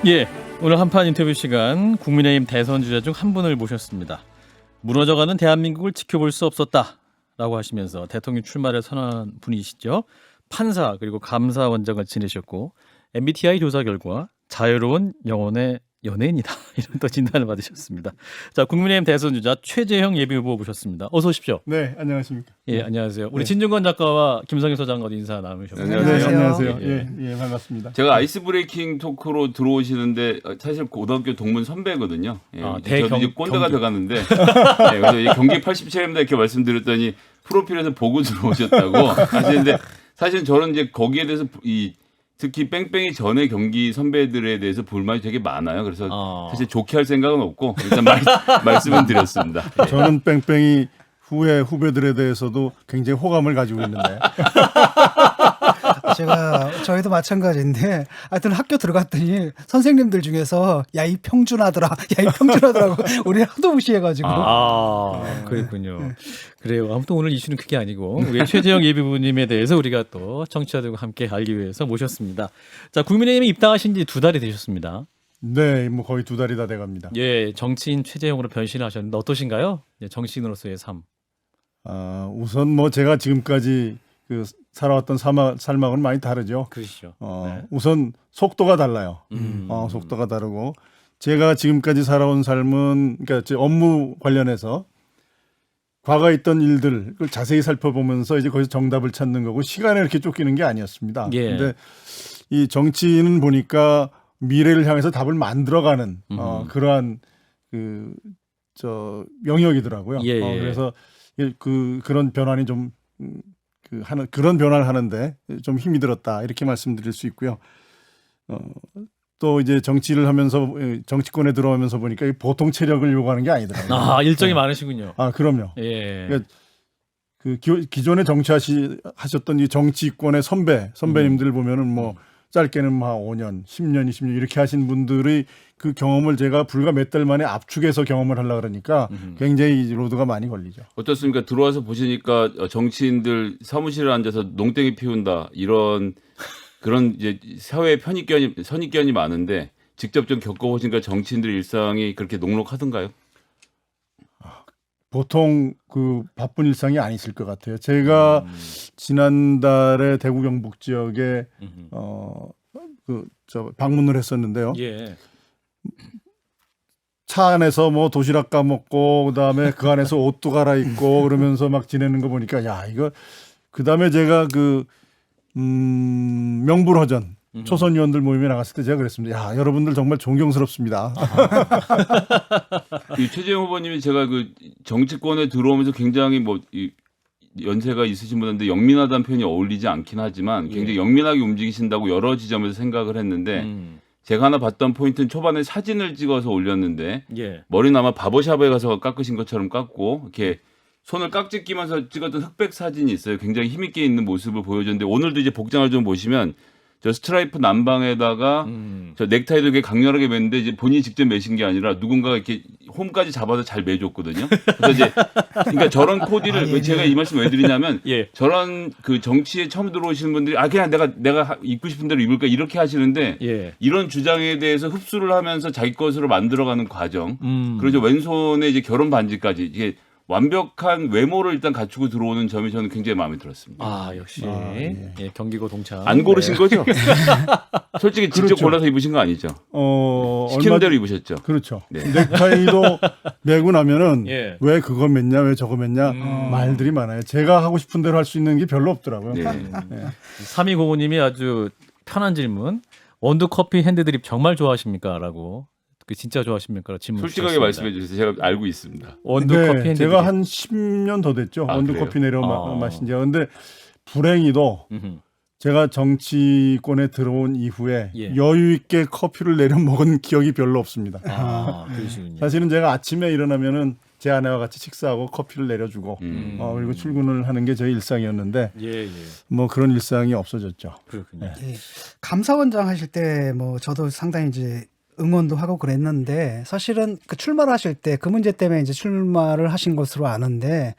예, 오늘 한판 인터뷰 시간 국민의힘 대선 주자 중 한 분을 모셨습니다. 무너져가는 대한민국을 지켜볼 수 없었다라고 하시면서 대통령 출마를 선언한 분이시죠. 판사 그리고 감사원장을 지내셨고 MBTI 조사 결과 자유로운 영혼의 연예인이다 이런 또 진단을 받으셨습니다. 자, 국민의힘 대선 주자 최재형 예비후보 모셨습니다. 어서 오십시오. 네, 안녕하십니까. 예, 안녕하세요. 우리 네. 진중권 작가와 김성희 소장과 인사 나누셨고요. 네, 안녕하세요. 안녕하세요. 예. 예, 반갑습니다. 제가 아이스 브레이킹 토크로 들어오시는데 사실 고등학교 동문 선배거든요. 예, 아, 저도 이제 꼰대가 경기. 돼가는데 예, 그래서 이제 경기 87입니다 이렇게 말씀드렸더니 프로필에서 보고 들어오셨다고 하시는데 사실 저는 이제 거기에 대해서 특히 뺑뺑이 전에 경기 선배들에 대해서 불만이 되게 많아요. 그래서 사실 좋게 할 생각은 없고 일단 말씀은 드렸습니다. 예. 저는 뺑뺑이 후에 후배들에 대해서도 굉장히 호감을 가지고 있는데 저희도 마찬가지인데 하여튼 학교 들어갔더니 선생님들 중에서 야 이 평준하더라 야 이 평준하더라고 우리 하도 무시해가지고 그랬군요. 그래요. 아무튼 오늘 이슈는 그게 아니고 우리 최재형 예비부님에 대해서 우리가 또 청취자들과 함께 알기 위해서 모셨습니다. 자, 국민의힘에 입당하신 지 2달이 되셨습니다. 네, 뭐 거의 2달이 다 돼갑니다. 예, 정치인 최재형으로 변신하셨는데 어떠신가요? 예, 정치인으로서의 삶. 우선 뭐 제가 지금까지 그 살아왔던 삶하고는 많이 다르죠. 그러시죠. 우선 속도가 달라요. 속도가 다르고 제가 지금까지 살아온 삶은 그러니까 제 업무 관련해서 과거에 있던 일들을 자세히 살펴보면서 이제 거기서 정답을 찾는 거고 시간에 이렇게 쫓기는 게 아니었습니다. 예. 근데 이 정치인은 보니까 미래를 향해서 답을 만들어가는 그러한 영역이더라고요. 예. 그래서 그런 변환이 좀 그런 변화를 하는데 좀 힘이 들었다 이렇게 말씀드릴 수 있고요. 또 이제 정치를 하면서 정치권에 들어오면서 보니까 보통 체력을 요구하는 게 아니더라고요. 일정이 많으시군요. 그럼요. 예. 그러니까 기존에 정치하셨던 이 정치권의 선배님들 보면은 뭐 짧게는 막 5년, 10년, 20년 이렇게 하신 분들의 그 경험을 제가 불과 몇 달 만에 압축해서 경험을 하려고 그러니까 굉장히 로드가 많이 걸리죠. 어떻습니까? 들어와서 보시니까 정치인들 사무실에 앉아서 농땡이 피운다 그런 이제 사회 선입견이 많은데 직접 좀 겪어보시니까 정치인들 일상이 그렇게 녹록하던가요? 보통 그 바쁜 일상이 아니실 것 같아요. 제가 지난달에 대구 경북 지역에 방문을 했었는데요. 예. 차 안에서 뭐 도시락 까먹고 그다음에 그 안에서 옷도 갈아입고 그러면서 막 지내는 거 보니까 야 이거 그다음에 제가 명불허전 초선 의원들 모임에 나갔을 때 제가 그랬습니다. 야 여러분들 정말 존경스럽습니다. 이 최재형 후보님이 제가 그 정치권에 들어오면서 굉장히 연세가 있으신 분인데 영민하다는 표현이 어울리지 않긴 하지만 굉장히 영민하게 움직이신다고 여러 지점에서 생각을 했는데 제가 하나 봤던 포인트는 초반에 사진을 찍어서 올렸는데 머리는 아마 바버샵에 가서 깎으신 것처럼 깎고 이렇게 손을 깍지 끼면서 찍었던 흑백 사진이 있어요. 굉장히 힘있게 있는 모습을 보여줬는데 오늘도 이제 복장을 좀 보시면 저 스트라이프 남방에다가 저 넥타이도 되게 강렬하게 맸는데 이제 본인이 직접 매신 게 아니라 누군가가 이렇게 홈까지 잡아서 잘 매줬거든요. 그래서 이제 그러니까 저런 코디를 제가 이 말씀 왜 드리냐면 저런 그 정치에 처음 들어오시는 분들이 그냥 내가 입고 싶은 대로 입을까 이렇게 하시는데 이런 주장에 대해서 흡수를 하면서 자기 것으로 만들어가는 과정. 그리고 왼손에 이제 결혼 반지까지 이게 완벽한 외모를 일단 갖추고 들어오는 점이 저는 굉장히 마음에 들었습니다. 역시 경기고 동창. 안 고르신 거죠? 솔직히 직접 그렇죠. 골라서 입으신 거 아니죠? 시키는 대로 입으셨죠? 그렇죠. 네. 넥타이도 매고 나면은 왜 그거 맸냐 왜 저거 맸냐 말들이 많아요. 제가 하고 싶은 대로 할 수 있는 게 별로 없더라고요. 네. 3205님이 아주 편한 질문. 원두커피 핸드드립 정말 좋아하십니까? 라고. 진짜 좋아하십니까? 질문 솔직하게 주셨습니다. 말씀해 주세요. 제가 알고 있습니다. 원두커피 핸드드립. 제가 한 10년 더 됐죠. 원두커피 내려 마신 지가. 근데 불행히도 제가 정치권에 들어온 이후에 여유 있게 커피를 내려 먹은 기억이 별로 없습니다. 그러시군요. 사실은 제가 아침에 일어나면은 제 아내와 같이 식사하고 커피를 내려주고 그리고 출근을 하는 게 저희 일상이었는데 뭐 그런 일상이 없어졌죠. 그렇군요. 감사원장 하실 때 뭐 저도 상당히 이제 응원도 하고 그랬는데 사실은 그 출마를 하실 때 그 문제 때문에 이제 출마를 하신 것으로 아는데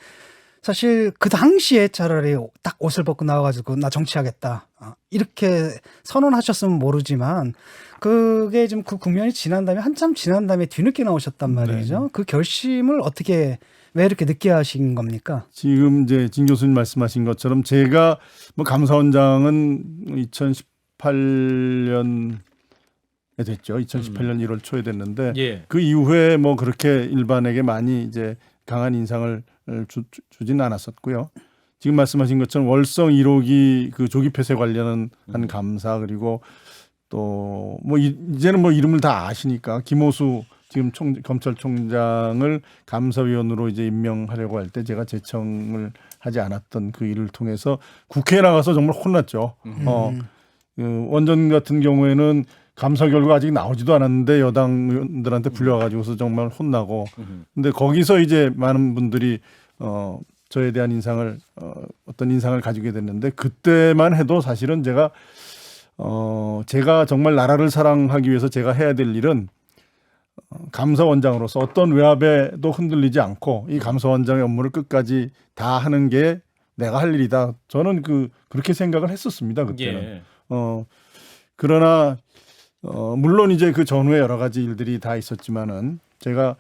사실 그 당시에 차라리 딱 옷을 벗고 나와가지고 나 정치하겠다 이렇게 선언하셨으면 모르지만 그게 좀 그 국면이 지난 다음에 한참 지난 다음에 뒤늦게 나오셨단 말이죠. 그 결심을 어떻게 왜 이렇게 늦게 하신 겁니까? 지금 이제 진 교수님 말씀하신 것처럼 제가 뭐 감사원장은 2018년에 됐죠. 2018년 1월 초에 됐는데 예. 그 이후에 뭐 그렇게 일반에게 많이 이제 강한 인상을 주진 않았었고요. 지금 말씀하신 것처럼 월성 1호기 그 조기 폐쇄 관련한 감사 그리고 또 뭐 이제는 뭐 이름을 다 아시니까 김호수 지금 검찰총장을 감사위원으로 이제 임명하려고 할 때 제가 제청을 하지 않았던 그 일을 통해서 국회에 나가서 정말 혼났죠. 그 원전 같은 경우에는 감사 결과 아직 나오지도 않았는데 여당 의원들한테 불려가지고서 정말 혼나고. 근데 거기서 이제 많은 분들이 저에 대한 인상을 어떤 인상을 가지게 됐는데 그때만 해도 사실은 제가 정말 나라를 사랑하기 위해서 제가 해야 될 일은 감사원장으로서 어떤 외압에도 흔들리지 않고 이 감사원장의 업무를 끝까지 다 하는 게 내가 할 일이다. 저는 그렇게 생각을 했었습니다. 그때는. 예. 그러나 물론 이제 그 전후에 여러 가지 일들이 다 있었지만은 제가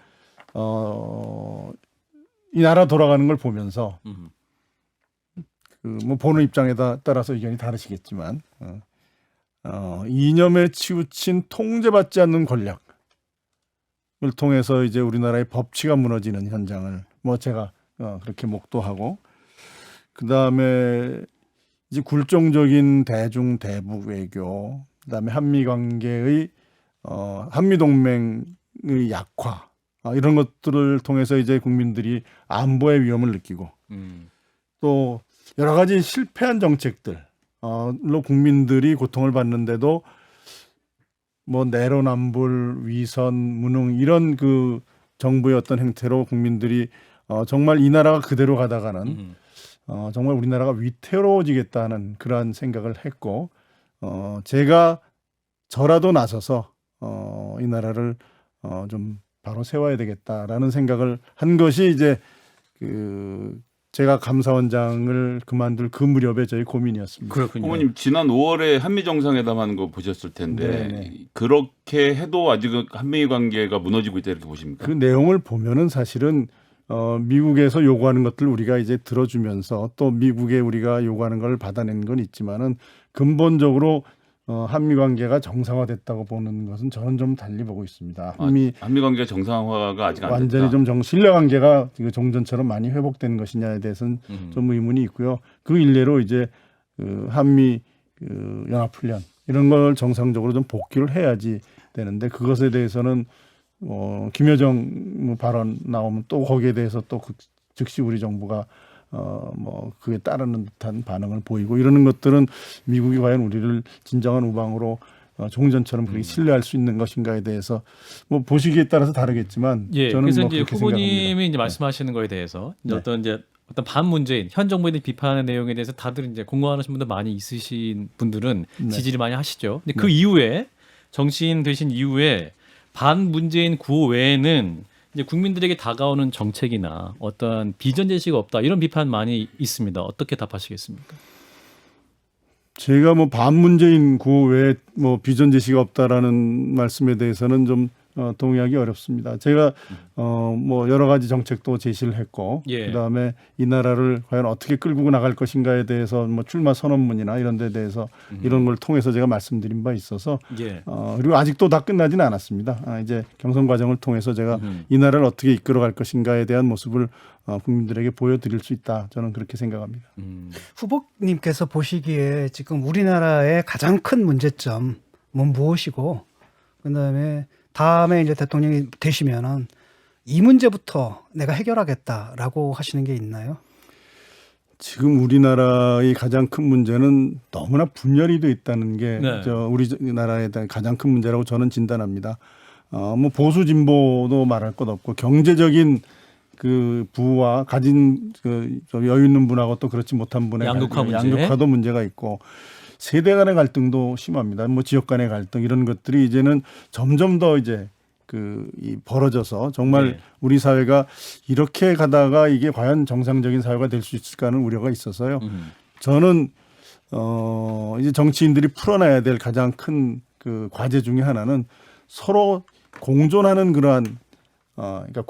이 나라 돌아가는 걸 보면서 뭐 보는 입장에 따라서 의견이 다르시겠지만 이념에 치우친 통제받지 않는 권력을 통해서 이제 우리나라의 법치가 무너지는 현장을 뭐 제가 그렇게 목도하고 그 다음에 이제 굴종적인 대중 대북 외교, 그 다음에 한미 관계의 한미 동맹의 약화 이런 것들을 통해서 이제 국민들이 안보의 위험을 느끼고 또 여러 가지 실패한 정책들 로 국민들이 고통을 받는데도 뭐 내로남불, 위선, 무능 이런 그 정부의 어떤 행태로 국민들이 정말 이 나라가 그대로 가다가는 정말 우리나라가 위태로워지겠다는 그러한 생각을 했고 제가 저라도 나서서 이 나라를 좀 바로 세워야 되겠다라는 생각을 한 것이 이제 제가 감사원장을 그만둘 그 무렵에 저희 고민이었습니다. 그렇군요. 어머님 지난 5월에 한미 정상회담 하는 거 보셨을 텐데 네네. 그렇게 해도 아직은 한미 관계가 무너지고 있다 이렇게 보십니까? 그 내용을 보면은 사실은 미국에서 요구하는 것들 우리가 이제 들어주면서 또 미국에 우리가 요구하는 걸 받아낸 건 있지만은 근본적으로 한미 관계가 정상화됐다고 보는 것은 저는 좀 달리 보고 있습니다. 한미 관계가 정상화가 아직 안 됐다. 완전히 좀 신뢰 관계가 종전처럼 많이 회복된 것이냐에 대해서는 좀 의문이 있고요. 그 일례로 이제 한미 연합훈련 이런 걸 정상적으로 좀 복귀를 해야지 되는데 그것에 대해서는 김여정 발언 나오면 또 거기에 대해서 또 즉시 우리 정부가 뭐 그에 따르는 듯한 반응을 보이고 이러는 것들은 미국이 과연 우리를 진정한 우방으로 종전처럼 그렇게 신뢰할 수 있는 것인가에 대해서 뭐 보시기에 따라서 다르겠지만 예, 저는 그래서 뭐 이제 그렇게 후보님이 생각합니다. 이제 말씀하시는 거에 대해서 네. 어떤 반문재인 현 정부에 대한 비판의 내용에 대해서 다들 이제 공감하시는 분들 많이 있으신 분들은 네. 지지를 많이 하시죠. 근데 그 이후에 정치인 되신 이후에 반문재인 구호 외에는 이제 국민들에게 다가오는 정책이나 어떤 비전 제시가 없다 이런 비판 많이 있습니다. 어떻게 답하시겠습니까? 제가 뭐 반문재인 구호 외에 뭐 비전 제시가 없다라는 말씀에 대해서는 좀 동의하기 어렵습니다. 제가 뭐 여러 가지 정책도 제시를 했고 예. 그다음에 이 나라를 과연 어떻게 끌고 나갈 것인가에 대해서 뭐 출마 선언문이나 이런 데 대해서 이런 걸 통해서 제가 말씀드린 바 있어서 예. 그리고 아직도 다 끝나지는 않았습니다. 이제 경선 과정을 통해서 제가 이 나라를 어떻게 이끌어갈 것인가에 대한 모습을 국민들에게 보여드릴 수 있다. 저는 그렇게 생각합니다. 후보님께서 보시기에 지금 우리나라의 가장 큰 문제점은 무엇이고 그다음에 다음에 이제 대통령이 되시면은 이 문제부터 내가 해결하겠다라고 하시는 게 있나요? 지금 우리나라의 가장 큰 문제는 너무나 분열이 돼 있다는 게 네. 우리나라에 대한 가장 큰 문제라고 저는 진단합니다. 뭐 보수 진보도 말할 것 없고 경제적인 그 부와 가진 그 여유 있는 분하고 또 그렇지 못한 분의 양극화 문제. 양극화도 문제가 있고 세대 간의 갈등도 심합니다. 뭐 지역 간의 갈등 이런 것들이 이제는 점점 더 이제 이 벌어져서 정말 네. 우리 사회가 이렇게 가다가 이게 과연 정상적인 사회가 될 수 있을까 하는 우려가 있어서요. 저는 이제 정치인들이 풀어내야 될 가장 큰 그 과제 중에 하나는 서로 공존하는 그러한 그러니까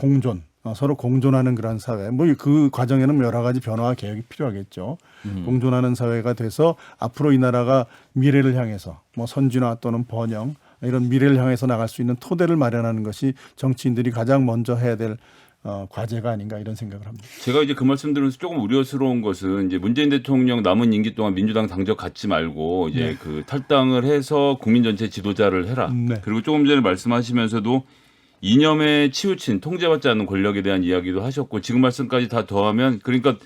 서로 공존하는 그러한 사회. 뭐 그 과정에는 여러 가지 변화와 개혁이 필요하겠죠. 공존하는 사회가 돼서 앞으로 이 나라가 미래를 향해서 뭐 선진화 또는 번영 이런 미래를 향해서 나갈 수 있는 토대를 마련하는 것이 정치인들이 가장 먼저 해야 될 과제가 아닌가 이런 생각을 합니다. 제가 이제 그 말씀 들으면서 조금 우려스러운 것은 이제 문재인 대통령 남은 임기 동안 민주당 당적 갖지 말고 이제 그 탈당을 해서 국민 전체 지도자를 해라. 네. 그리고 조금 전에 말씀하시면서도 이념에 치우친 통제받지 않는 권력에 대한 이야기도 하셨고 지금 말씀까지 다 더하면 그러니까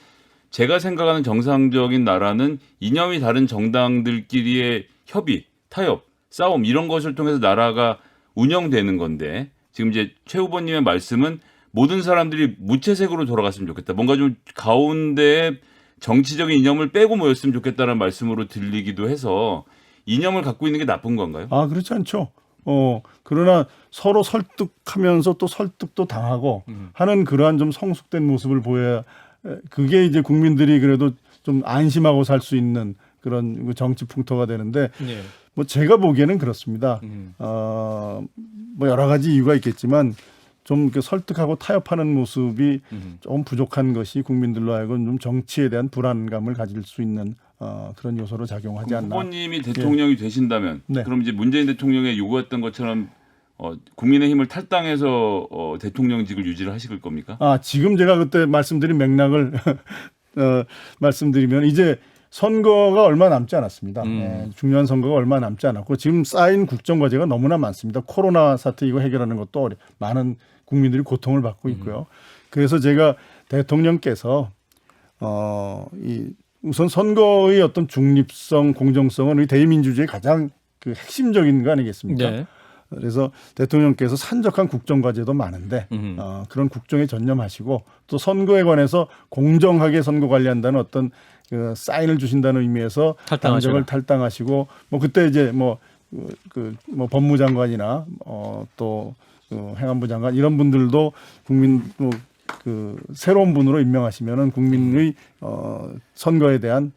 제가 생각하는 정상적인 나라는 이념이 다른 정당들끼리의 협의, 타협, 싸움 이런 것을 통해서 나라가 운영되는 건데 지금 이제 최 후보님의 말씀은 모든 사람들이 무채색으로 돌아갔으면 좋겠다. 뭔가 좀 가운데에 정치적인 이념을 빼고 모였으면 좋겠다는 말씀으로 들리기도 해서 이념을 갖고 있는 게 나쁜 건가요? 아, 그렇지 않죠. 그러나 서로 설득하면서 또 설득도 당하고 하는 그러한 좀 성숙된 모습을 보여야 그게 이제 국민들이 그래도 좀 안심하고 살 수 있는 그런 정치 풍토가 되는데 네. 뭐 제가 보기에는 그렇습니다. 뭐 여러 가지 이유가 있겠지만 좀 이렇게 설득하고 타협하는 모습이 좀 부족한 것이 국민들로 하여금 좀 정치에 대한 불안감을 가질 수 있는 그런 요소로 작용하지 않나. 후보님이 대통령이 되신다면 네. 그럼 이제 문재인 대통령의 요구했던 것처럼 국민의힘을 탈당해서 대통령직을 유지를 하실 겁니까? 지금 제가 그때 말씀드린 맥락을 말씀드리면 이제 선거가 얼마 남지 않았습니다. 중요한 선거가 얼마 남지 않았고 지금 쌓인 국정 과제가 너무나 많습니다. 코로나 사태 이거 해결하는 것도 많은 국민들이 고통을 받고 있고요. 그래서 제가 대통령께서 우선 선거의 어떤 중립성, 공정성은 우리 대의민주주의의 가장 그 핵심적인 거 아니겠습니까? 네. 그래서 대통령께서 산적한 국정 과제도 많은데 그런 국정에 전념하시고 또 선거에 관해서 공정하게 선거 관리한다는 어떤 그 사인을 주신다는 의미에서 당적을 탈당하시고 뭐 그때 이제 뭐 법무장관이나 또 행안부 장관 이런 분들도 국민 그 새로운 분으로 임명하시면은 국민의 선거에 대한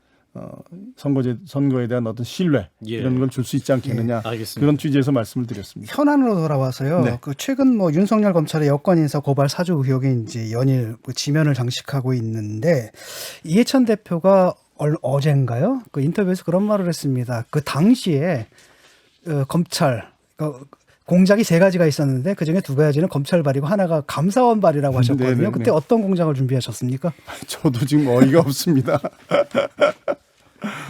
선거에 대한 어떤 신뢰 이런 걸 줄 수 있지 않겠느냐 그런 취지에서 말씀을 드렸습니다. 현안으로 돌아와서요. 네. 그 최근 뭐 윤석열 검찰의 여권 인사 고발 사주 의혹이 이제 연일 그 지면을 장식하고 있는데 이해찬 대표가 어젠가요? 그 인터뷰에서 그런 말을 했습니다. 그 당시에 검찰 공작이 3가지가 있었는데 그 중에 2가지는 검찰 발이고 하나가 감사원 발이라고 하셨거든요. 네네네. 그때 어떤 공작을 준비하셨습니까? 저도 지금 어이가 없습니다.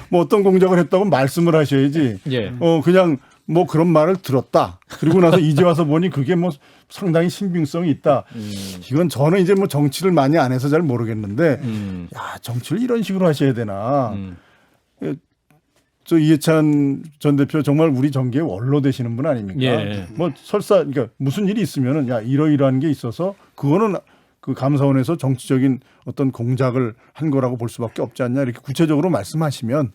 뭐 어떤 공작을 했다고 말씀을 하셔야지. 예. 그냥 뭐 그런 말을 들었다. 그리고 나서 이제 와서 보니 그게 뭐 상당히 신빙성이 있다. 이건 저는 이제 뭐 정치를 많이 안 해서 잘 모르겠는데, 야 정치를 이런 식으로 하셔야 되나. 저 이해찬 전 대표 정말 우리 정계의 원로 되시는 분 아닙니까? 예. 뭐 설사 그러니까 무슨 일이 있으면은 야 이러이러한 게 있어서 그거는 그 감사원에서 정치적인 어떤 공작을 한 거라고 볼 수밖에 없지 않냐 이렇게 구체적으로 말씀하시면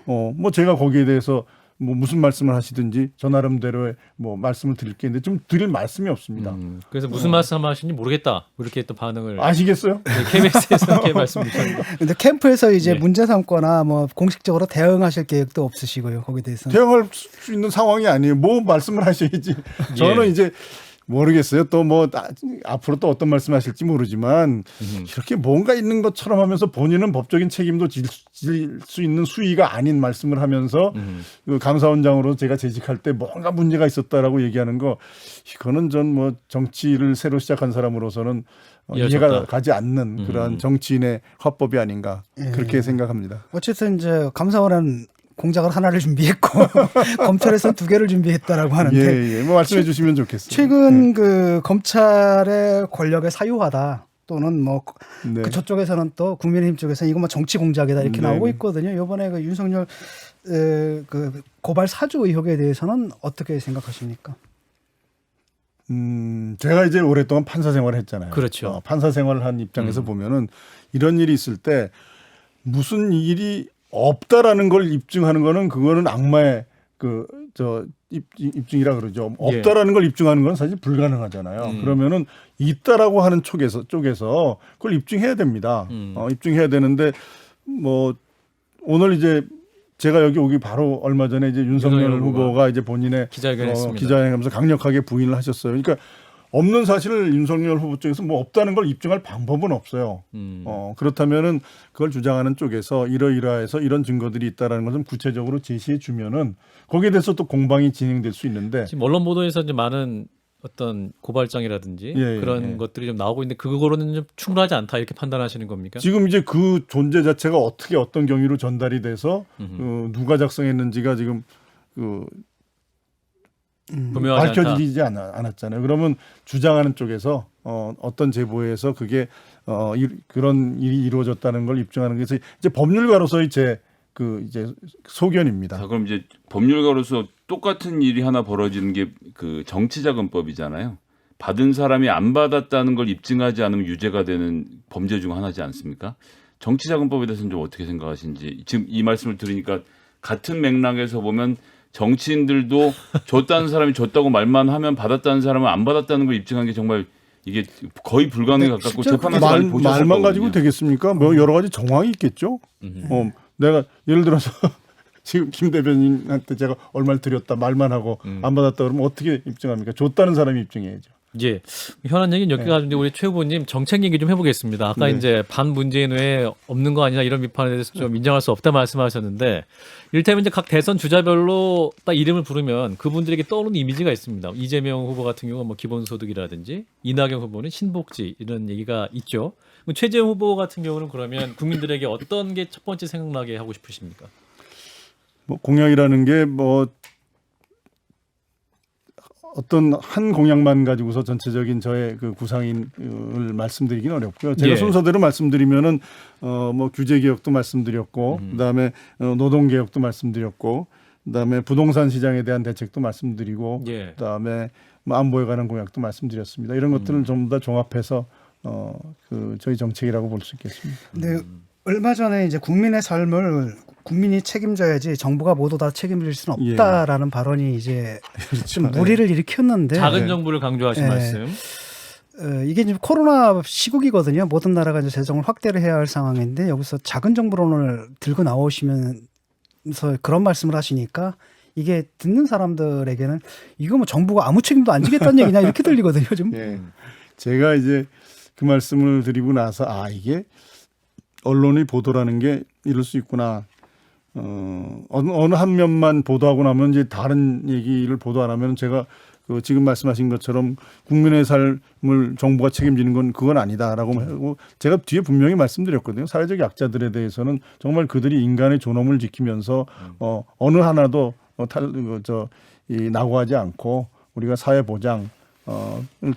뭐 제가 거기에 대해서 뭐 무슨 말씀을 하시든지 저 나름대로의 뭐 말씀을 드릴 게 있는데 좀 드릴 말씀이 없습니다. 그래서 무슨 말씀하시는지 모르겠다 이렇게 또 반응을 아시겠어요? 네, KBS에서 이렇게 말씀 주셨는데 근데 캠프에서 이제 네. 문제 삼거나 뭐 공식적으로 대응하실 계획도 없으시고요. 거기에 대해서. 대응할 수 있는 상황이 아니에요. 뭐 말씀을 하셔야지. 저는 예. 이제 모르겠어요. 또 뭐 앞으로 또 어떤 말씀하실지 모르지만 이렇게 뭔가 있는 것처럼 하면서 본인은 법적인 책임도 질 수 있는 수위가 아닌 말씀을 하면서 그 감사원장으로 제가 재직할 때 뭔가 문제가 있었다라고 얘기하는 거 이거는 전 뭐 정치를 새로 시작한 사람으로서는 이해가 가지 않는 그러한 정치인의 화법이 아닌가 그렇게 생각합니다. 어쨌든 이제 감사원은 공작을 하나를 준비했고 검찰에서는 2개를 준비했다라고 하는데 예. 뭐 말씀해 주시면 좋겠습니다. 최근 그 검찰의 권력의 사유화다 또는 뭐 네. 그 저쪽에서는 또 국민의힘 쪽에서는 이거 뭐 정치 공작이다 이렇게 네. 나오고 있거든요. 이번에 그 윤석열 그 고발 사주 의혹에 대해서는 어떻게 생각하십니까? 제가 이제 오랫동안 판사 생활을 했잖아요. 그렇죠. 판사 생활을 한 입장에서 보면은 이런 일이 있을 때 무슨 일이 없다라는 걸 입증하는 거는 그거는 악마의 입증이라 그러죠. 예. 없다라는 걸 입증하는 건 사실 불가능하잖아요. 그러면은 있다라고 하는 쪽에서 그걸 입증해야 됩니다. 입증해야 되는데 뭐 오늘 이제 제가 여기 오기 바로 얼마 전에 이제 윤석열 후보가 이제 본인의 기자회견했습니다. 기자회견하면서 강력하게 부인을 하셨어요. 그러니까 없는 사실을 윤석열 후보 쪽에서 뭐 없다는 걸 입증할 방법은 없어요. 그렇다면은 그걸 주장하는 쪽에서 이러이러해서 이런 증거들이 있다라는 것을 구체적으로 제시해 주면은 거기에 대해서 또 공방이 진행될 수 있는데 지금 언론 보도에서 이제 많은 어떤 고발장이라든지 예, 그런 예. 것들이 좀 나오고 있는데 그거로는 좀 충분하지 않다 이렇게 판단하시는 겁니까? 지금 이제 그 존재 자체가 어떻게 어떤 경위로 전달이 돼서 누가 작성했는지가 지금 분명하지 않다. 밝혀지지 않았잖아요. 그러면 주장하는 쪽에서 어떤 제보에서 그게 그런 일이 이루어졌다는 걸 입증하는 게 이제 법률가로서의 이제 소견입니다. 자, 그럼 이제 법률가로서 똑같은 일이 하나 벌어지는 게 그 정치자금법이잖아요. 받은 사람이 안 받았다는 걸 입증하지 않으면 유죄가 되는 범죄 중 하나지 않습니까? 정치자금법에 대해서는 좀 어떻게 생각하시는지 지금 이 말씀을 들으니까 같은 맥락에서 보면 정치인들도 줬다는 사람이 줬다고 말만 하면 받았다는 사람은 안 받았다는 걸 입증하는 게 정말 이게 거의 불가능에 가깝고 재판에서 많이 보셨을 말만 가지고 거거든요. 되겠습니까? 뭐 여러 가지 정황이 있겠죠. 내가 예를 들어서 지금 김 대변인한테 제가 얼마를 드렸다 말만 하고 안 받았다 그러면 어떻게 입증합니까? 줬다는 사람이 입증해야죠. 예. 현안 얘기는 여기까지 하는데 우리 최 후보님 정책 얘기 좀 해보겠습니다. 아까 네. 이제 반문재인 외에 없는 거 아니냐 이런 비판에 대해서 좀 인정할 수 없다 말씀하셨는데 이를테면 이제 각 대선 주자별로 딱 이름을 부르면 그분들에게 떠오르는 이미지가 있습니다. 이재명 후보 같은 경우는 뭐 기본소득이라든지 이낙연 후보는 신복지 이런 얘기가 있죠. 그럼 최재형 후보 같은 경우는 그러면 국민들에게 어떤 게 첫 번째 생각나게 하고 싶으십니까? 뭐 공약이라는 게 뭐 어떤 한 공약만 가지고서 전체적인 저의 그 구상을 말씀드리기는 어렵고요. 제가 예. 순서대로 말씀드리면은 뭐 규제 개혁도 말씀드렸고, 그다음에 노동 개혁도 말씀드렸고, 그다음에 부동산 시장에 대한 대책도 말씀드리고, 예. 그다음에 뭐 안보에 관한 공약도 말씀드렸습니다. 이런 것들을 전부 다 종합해서 저희 정책이라고 볼 수 있겠습니다. 근데 얼마 전에 이제 국민의 삶을 국민이 책임져야지 정부가 모두 다 책임질 수는 없다라는 발언이 이제 좀 무리를 일으켰는데 작은 정부를 강조하신 네. 말씀. 이게 지금 코로나 시국이거든요. 모든 나라가 이제 재정을 확대를 해야 할 상황인데 여기서 작은 정부론을 들고 나오시면서 그런 말씀을 하시니까 이게 듣는 사람들에게는 이거 뭐 정부가 아무 책임도 안 지겠다는 얘기냐 이렇게 들리거든요. 좀. 예. 제가 이제 그 말씀을 드리고 나서 이게 언론의 보도라는 게 이럴 수 있구나. 어느 한 면만 보도하고 나면 이제 다른 얘기를 보도 안 하면 제가 지금 말씀하신 것처럼 국민의 삶을 정부가 책임지는 건 그건 아니다라고 하고 제가 뒤에 분명히 말씀드렸거든요. 사회적 약자들에 대해서는 정말 그들이 인간의 존엄을 지키면서 어느 하나도 낙오하지 않고 우리가 사회 보장을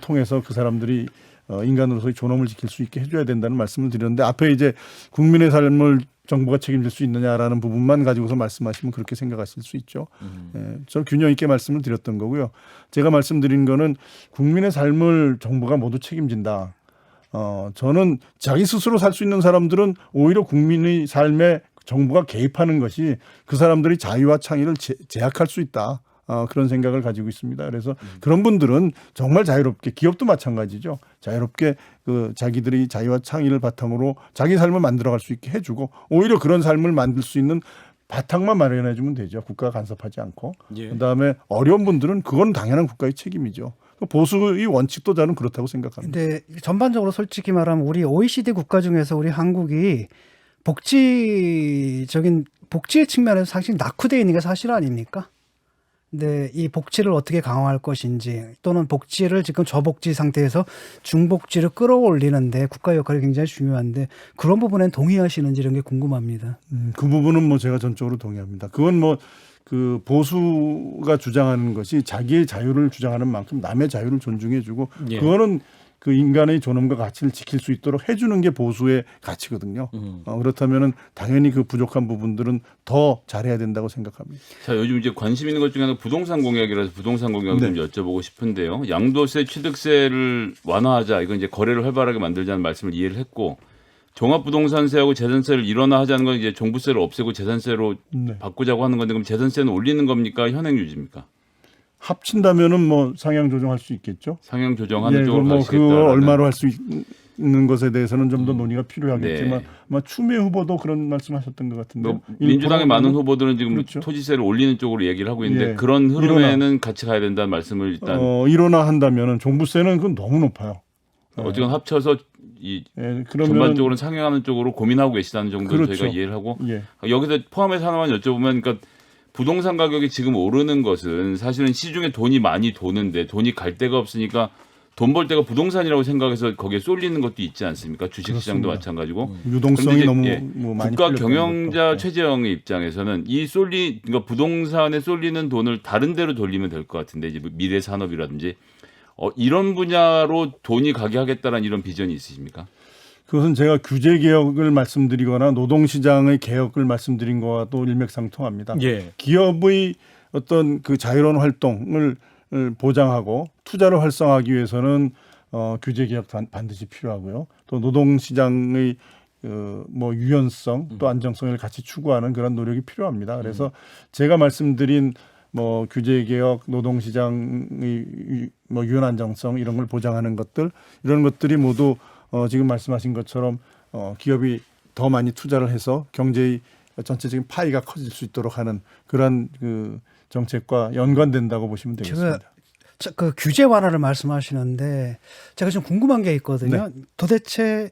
통해서 그 사람들이 인간으로서의 존엄을 지킬 수 있게 해줘야 된다는 말씀을 드렸는데 앞에 이제 국민의 삶을 정부가 책임질 수 있느냐라는 부분만 가지고서 말씀하시면 그렇게 생각하실 수 있죠. 저 균형 있게 말씀을 드렸던 거고요. 제가 말씀드린 거는 국민의 삶을 정부가 모두 책임진다. 저는 자기 스스로 살 수 있는 사람들은 오히려 국민의 삶에 정부가 개입하는 것이 그 사람들의 자유와 창의를 제약할 수 있다. 그런 생각을 가지고 있습니다. 그래서 그런 분들은 정말 자유롭게 기업도 마찬가지죠. 자유롭게 자기들이 자유와 창의를 바탕으로 자기 삶을 만들어갈 수 있게 해주고 오히려 그런 삶을 만들 수 있는 바탕만 마련해주면 되죠. 국가가 간섭하지 않고. 예. 그다음에 어려운 분들은 그건 당연한 국가의 책임이죠. 보수의 원칙도 저는 그렇다고 생각합니다. 근데 전반적으로 솔직히 말하면 우리 OECD 국가 중에서 우리 한국이 복지의 측면에서 사실 낙후되어 있는 게 사실 아닙니까? 근데 이 복지를 어떻게 강화할 것인지 또는 복지를 지금 저복지 상태에서 중복지를 끌어올리는데 국가 역할이 굉장히 중요한데 그런 부분엔 동의하시는지 이런 게 궁금합니다. 그 부분은 뭐 제가 전적으로 동의합니다. 그건 뭐 그 보수가 주장하는 것이 자기의 자유를 주장하는 만큼 남의 자유를 존중해주고 예. 그거는 그 인간의 존엄과 가치를 지킬 수 있도록 해주는 게 보수의 가치거든요. 그렇다면은 당연히 그 부족한 부분들은 더 잘해야 된다고 생각합니다. 자, 요즘 이제 관심 있는 것 중에 하나 부동산 공약이라서 부동산 공약을 좀 여쭤보고 싶은데요. 양도세, 취득세를 완화하자. 이건 이제 거래를 활발하게 만들자는 말씀을 이해를 했고 종합부동산세하고 재산세를 일원화하자는 건 이제 종부세를 없애고 재산세로 바꾸자고 하는 건데 그럼 재산세는 올리는 겁니까? 현행 유지입니까? 합친다면은 뭐 상향 조정할 수 있겠죠. 상향 조정하는 예, 쪽으로 뭐 가시겠다라는. 그 얼마로 할 수 있는 것에 대해서는 좀 더 논의가 필요하겠지만 네. 아마 추미애 후보도 그런 말씀하셨던 것 같은데. 뭐 민주당의 많은 후보들은 지금 그렇죠. 토지세를 올리는 쪽으로 얘기를 하고 있는데 예. 그런 흐름에는 같이 가야 된다는 말씀을 일단 일어나 한다면은 종부세는 그건 너무 높아요. 어쨌든 합쳐서 이 예, 그러면 전반적으로 상향하는 쪽으로 고민하고 계시다는 정도는 그렇죠. 저희가 이해를 하고 예. 여기서 포함해서 하나만 여쭤보면 그러니까 부동산 가격이 지금 오르는 것은 사실은 시중에 돈이 많이 도는데 돈이 갈 데가 없으니까 돈 벌 데가 부동산이라고 생각해서 거기에 쏠리는 것도 있지 않습니까? 주식시장도 그렇습니다. 마찬가지고. 유동성이 이제, 너무 예, 뭐 많이 국가 풀렸다는 경영자 것도. 최재형의 입장에서는 이 그러니까 부동산에 쏠리는 돈을 다른 데로 돌리면 될 것 같은데 이제 미래 산업이라든지 이런 분야로 돈이 가게 하겠다라는 이런 비전이 있으십니까? 그것은 제가 규제 개혁을 말씀드리거나 노동시장의 개혁을 말씀드린 거와 또 일맥상통합니다. 예. 기업의 어떤 그 자유로운 활동을 보장하고 투자를 활성화하기 위해서는 규제 개혁 반드시 필요하고요. 또 노동시장의 뭐 유연성 또 안정성을 같이 추구하는 그런 노력이 필요합니다. 그래서 제가 말씀드린 뭐 규제 개혁, 노동시장의 뭐 유연 안정성 이런 걸 보장하는 것들 이런 것들이 모두 지금 말씀하신 것처럼 기업이 더 많이 투자를 해서 경제의 전체적인 파이가 커질 수 있도록 하는 그런 그 정책과 연관된다고 보시면 되겠습니다. 그 규제 완화를 말씀하시는데 제가 좀 궁금한 게 있거든요. 도대체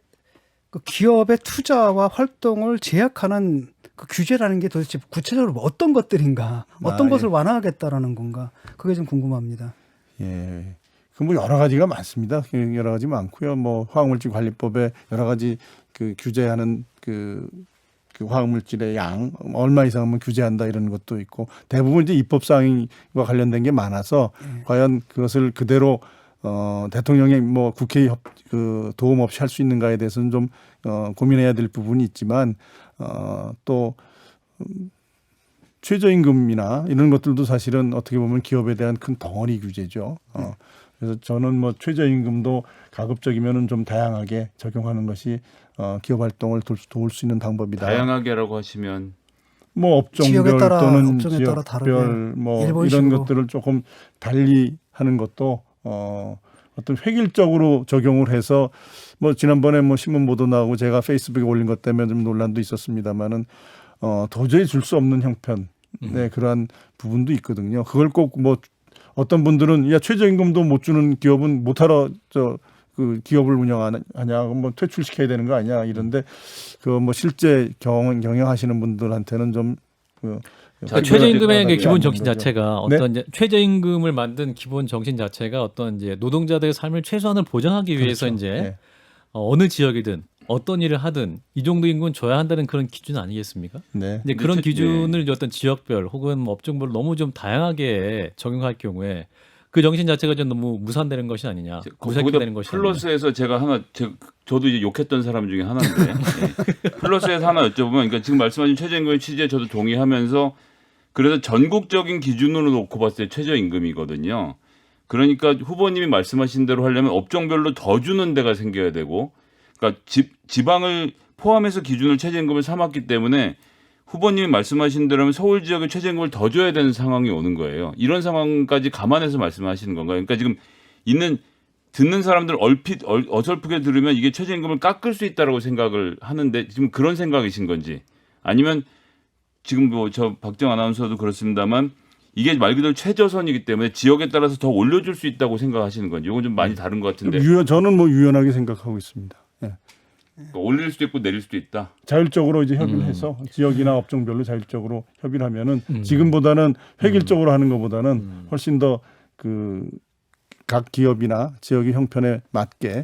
그 기업의 투자와 활동을 제약하는 그 규제라는 게 도대체 구체적으로 어떤 것들인가, 어떤 것을 완화하겠다라는 건가, 그게 좀 궁금합니다. 예. 그 뭐 여러 가지가 많습니다. 여러 가지 많고요. 뭐 화학물질 관리법에 여러 가지 그 규제하는 그 화학물질의 양 얼마 이상은 규제한다 이런 것도 있고 대부분 이제 입법 사항과 관련된 게 많아서 과연 그것을 그대로 대통령이 뭐 국회의 그 도움 없이 할 수 있는가에 대해서는 좀 고민해야 될 부분이 있지만 또 최저임금이나 이런 것들도 사실은 어떻게 보면 기업에 대한 큰 덩어리 규제죠. 그래서 저는 뭐 최저임금도 가급적이면은 좀 다양하게 적용하는 것이 기업 활동을 도울 수 있는 방법이다. 다양하게라고 하시면 뭐 업종별 지역에 따라, 또는 업종에 따라 다르게 지역별 뭐 일본식으로. 이런 것들을 조금 달리 하는 것도 어떤 획일적으로 적용을 해서 뭐 지난번에 뭐 신문 보도 나오고 제가 페이스북에 올린 것 때문에 좀 논란도 있었습니다만은 도저히 줄 수 없는 형편 네, 그러한 부분도 있거든요. 그걸 꼭 뭐 어떤 분들은 야 최저임금도 못 주는 기업은 못하러 그 기업을 운영하냐, 뭐 퇴출시켜야 되는 거 아니야 이런데 그 뭐 실제 경영하시는 분들한테는 좀 그러니까 최저임금의 그 기본 않는 정신 거죠. 자체가 어떤 이제 최저임금을 만든 기본 정신 자체가 어떤 이제 노동자들의 삶을 최소한을 보장하기 위해서 그렇죠. 이제 네. 어느 지역이든 어떤 일을 하든 이 정도 임금은 줘야 한다는 그런 기준 아니겠습니까? 네. 이제 그런 근데 기준을 이제 어떤 지역별 혹은 뭐 업종별로 너무 좀 다양하게 적용할 경우에 그 정신 자체가 좀 너무 무산되는 것이 아니냐, 무색되는 것이 아니냐. 플러스에서 제가 하나 저도 이제 욕했던 사람 중에 하나인데 예. 플러스에서 하나 여쭤보면 그러니까 지금 말씀하신 최저임금의 취지에 저도 동의하면서 그래서 전국적인 기준으로 놓고 봤을 때 최저임금이거든요. 그러니까 후보님이 말씀하신 대로 하려면 업종별로 더 주는 데가 생겨야 되고 그러니까 지방을 포함해서 기준을 최저임금을 삼았기 때문에 후보님이 말씀하신 대로면 서울 지역에 최저임금을 더 줘야 되는 상황이 오는 거예요. 이런 상황까지 감안해서 말씀하시는 건가요? 그러니까 지금 듣는 사람들 어설프게 들으면 이게 최저임금을 깎을 수 있다라고 생각을 하는데 지금 그런 생각이신 건지 아니면 지금 뭐 저 박정 아나운서도 그렇습니다만 이게 말 그대로 최저선이기 때문에 지역에 따라서 더 올려줄 수 있다고 생각하시는 건지 이건 좀 많이 다른 것 같은데 저는 뭐 유연하게 생각하고 있습니다. 예. 그러니까 올릴 수도 있고 내릴 수도 있다. 자율적으로 이제 협의를 해서 지역이나 업종별로 자율적으로 협의를 하면은 지금보다는 획일적으로 하는 것보다는 훨씬 더 그 각 기업이나 지역의 형편에 맞게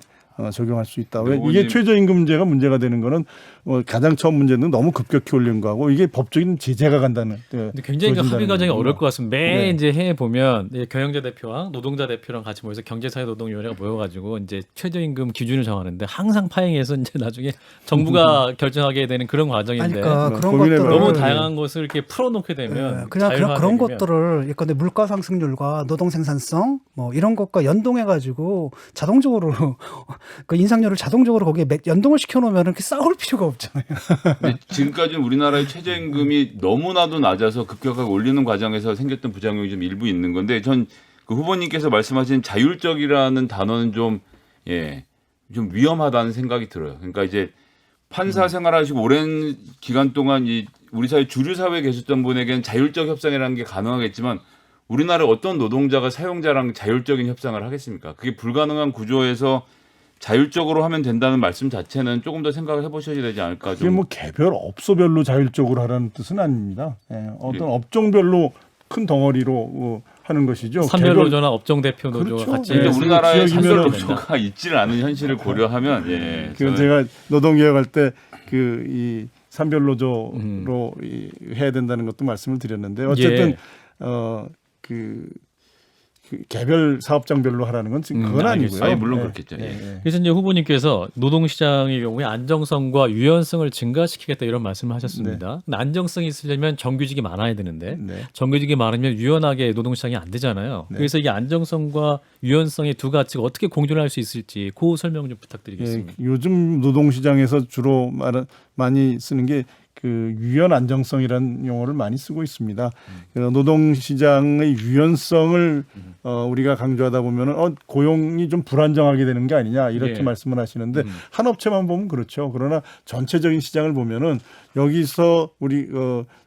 적용할 수 있다. 왜 이게 최저임금제가 문제가 되는 거는 가장 처음 문제는 너무 급격히 올린 거하고 이게 법적인 제재가 간다는. 근데 굉장히 그 합의 과정이 어려울 것 같습니다. 매 네. 이제 해에 보면 경영자 대표와 노동자 대표랑 같이 모여서 경제사회노동위원회가 모여가지고 이제 최저임금 기준을 정하는데 항상 파행해서 이제 나중에 정부가 결정하게 되는 그런 과정인데 그러니까 그런 고민해봐요. 것들을 너무 다양한 것을 이렇게 풀어놓게 되면 그냥 그런 자율화되면 것들을 예컨대 물가 상승률과 노동 생산성 뭐 이런 것과 연동해 가지고 자동적으로 그 인상률을 자동적으로 거기에 연동을 시켜놓으면 이렇게 싸울 필요가 없잖아요. 근데 지금까지는 우리나라의 최저임금이 너무나도 낮아서 급격하게 올리는 과정에서 생겼던 부작용이 좀 일부 있는 건데 전 그 후보님께서 말씀하신 자율적이라는 단어는 좀 위험하다는 생각이 들어요. 그러니까 이제 판사 생활하시고 오랜 기간 동안 이 우리 사회 주류 사회에 계셨던 분에게는 자율적 협상이라는 게 가능하겠지만 우리나라 어떤 노동자가 사용자랑 자율적인 협상을 하겠습니까? 그게 불가능한 구조에서 자율적으로 하면 된다는 말씀 자체는 조금 더 생각을 해보셔야 되지 않을까. 그게 뭐 개별 업소별로 자율적으로 하라는 뜻은 아닙니다. 어떤 업종별로 큰 덩어리로 하는 것이죠. 산별노조나 업종 대표 노조와 그렇죠. 같이. 근데 우리나라에 기업이면은 산별노조가 있지를 않은 현실을 고려하면 그 제가 노동개혁할 때 그 이 산별노조로 해야 된다는 것도 말씀을 드렸는데 어쨌든 그 개별 사업장별로 하라는 건 지금 그건 아니고요. 아니, 물론 그렇겠죠. 그래서 이제 후보님께서 노동시장의 경우에 안정성과 유연성을 증가시키겠다 이런 말씀을 하셨습니다. 근데 안정성이 있으려면 정규직이 많아야 되는데 정규직이 많으면 유연하게 노동시장이 안 되잖아요. 그래서 이게 안정성과 유연성의 두 가지가 어떻게 공존할 수 있을지 그 설명 좀 부탁드리겠습니다. 요즘 노동시장에서 주로 많이 쓰는 게 그 유연 안정성이라는 용어를 많이 쓰고 있습니다. 노동시장의 유연성을 우리가 강조하다 보면은 고용이 좀 불안정하게 되는 게 아니냐 이렇게 말씀을 하시는데 한 업체만 보면 그렇죠. 그러나 전체적인 시장을 보면은 여기서 우리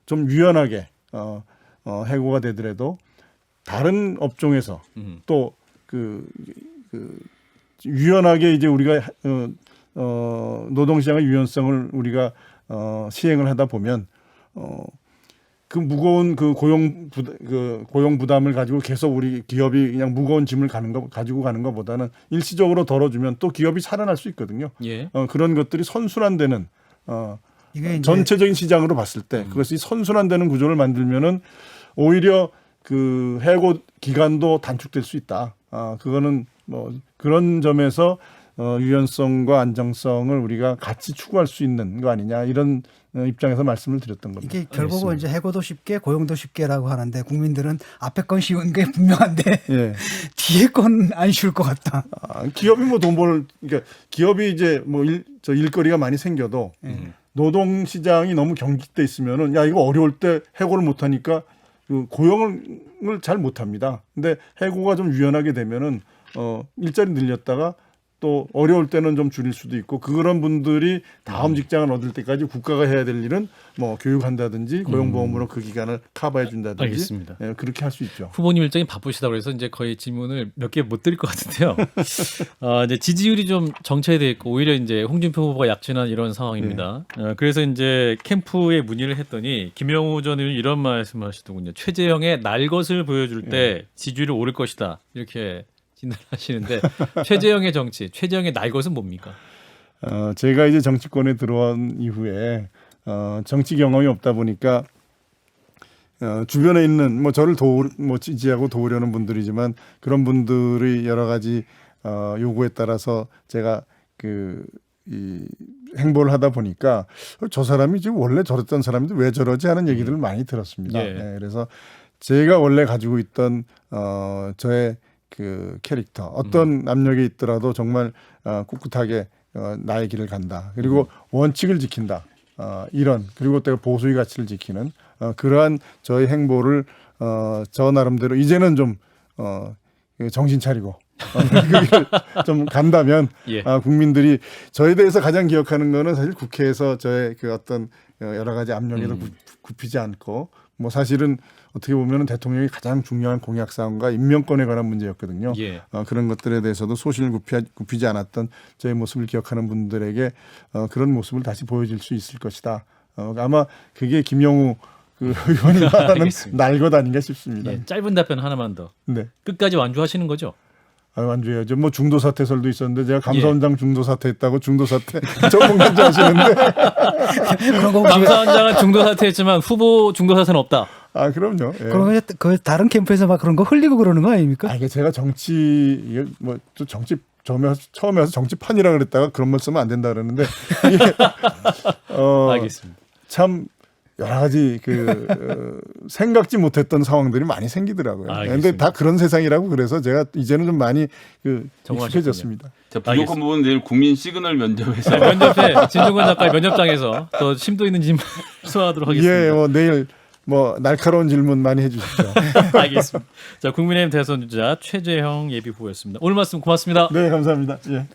좀 유연하게 해고가 되더라도 다른 업종에서 또 그 유연하게 이제 우리가 노동시장의 유연성을 우리가 시행을 하다 보면 그 무거운 그 고용 부담을 가지고 계속 우리 기업이 그냥 무거운 짐을 가지고 가는 것보다는 일시적으로 덜어주면 또 기업이 살아날 수 있거든요. 그런 것들이 선순환되는 이게 전체적인 시장으로 봤을 때 그것이 선순환되는 구조를 만들면은 오히려 그 해고 기간도 단축될 수 있다. 그거는 뭐 그런 점에서 유연성과 안정성을 우리가 같이 추구할 수 있는 거 아니냐 이런 입장에서 말씀을 드렸던 겁니다. 이게 결국은 이제 해고도 쉽게 고용도 쉽게라고 하는데 국민들은 앞에 건 쉬운 게 분명한데 뒤에 건 안 쉬울 것 같다. 기업이 뭐 돈 벌 그러니까 기업이 이제 뭐 일거리가 많이 생겨도 노동 시장이 너무 경직돼 있으면은 야 이거 어려울 때 해고를 못 하니까 그 고용을 잘 못 합니다. 근데 해고가 좀 유연하게 되면은 일자리 늘렸다가 또 어려울 때는 좀 줄일 수도 있고 그런 분들이 다음 직장을 얻을 때까지 국가가 해야 될 일은 뭐 교육한다든지 고용보험으로 그 기간을 커버해 준다든지 알겠습니다. 그렇게 할 수 있죠. 후보님 일정이 바쁘시다고 해서 이제 거의 질문을 몇 개 못 드릴 것 같은데요. 이제 지지율이 좀 정체돼 있고 오히려 이제 홍준표 후보가 약진한 이런 상황입니다. 그래서 이제 캠프에 문의를 했더니 김영우 전 의원이 이런 말씀하시더군요. 최재형의 날 것을 보여줄 때 지지율이 오를 것이다 이렇게 진단하시는데 최재형의 정치, 최재형의 날 것은 뭡니까? 제가 이제 정치권에 들어온 이후에 정치 경험이 없다 보니까 주변에 있는 뭐 저를 지지하고 도우려는 분들이지만 그런 분들의 여러 가지 요구에 따라서 제가 이 행보를 하다 보니까 저 사람이 지금 원래 저랬던 사람인데 왜 저러지 하는 얘기들을 많이 들었습니다. 그래서 제가 원래 가지고 있던 저의 그 캐릭터 어떤 압력이 있더라도 정말 꿋꿋하게 나의 길을 간다. 그리고 원칙을 지킨다. 이런 그리고 또 보수의 가치를 지키는 그러한 저의 행보를 저 나름대로 이제는 좀 정신 차리고 좀 간다면 국민들이 저에 대해서 가장 기억하는 거는 사실 국회에서 저의 그 어떤 여러 가지 압력에도 굽히지 않고 뭐 사실은 어떻게 보면 대통령이 가장 중요한 공약 사항과 임명권에 관한 문제였거든요. 그런 것들에 대해서도 소신을 굽히지 않았던 저의 모습을 기억하는 분들에게 그런 모습을 다시 보여줄 수 있을 것이다. 아마 그게 김영우 그 의원이 말하는 날 것 아닌가 싶습니다. 짧은 답변 하나만 더. 끝까지 완주하시는 거죠? 완주해야죠. 뭐 중도 사퇴설도 있었는데 제가 감사원장 중도 사퇴했다고 중도 사퇴 전문가인지 아시는데 감사원장은 중도 사퇴했지만 후보 중도 사퇴는 없다. 그럼요. 그러면 그 다른 캠프에서 막 그런 거 흘리고 그러는 거 아닙니까? 이게 제가 정치 처음에 와서 정치판이라 그랬다가 그런 말 쓰면 안 된다 그러는데 알겠습니다. 참 여러 가지 생각지 못했던 상황들이 많이 생기더라고요. 그런데 다 그런 세상이라고 그래서 제가 이제는 좀 많이 익숙해졌습니다. 자, 부족한 알겠습니다. 부분은 내일 국민 시그널 면접에서 면접 때 진중권 작가의 면접장에서 더 심도 있는 질문 소화하도록 하겠습니다. 예, 뭐 내일 뭐 날카로운 질문 많이 해주십시오. 알겠습니다. 자, 국민의힘 대선 주자 최재형 예비 후보였습니다. 오늘 말씀 고맙습니다. 네, 감사합니다. 예.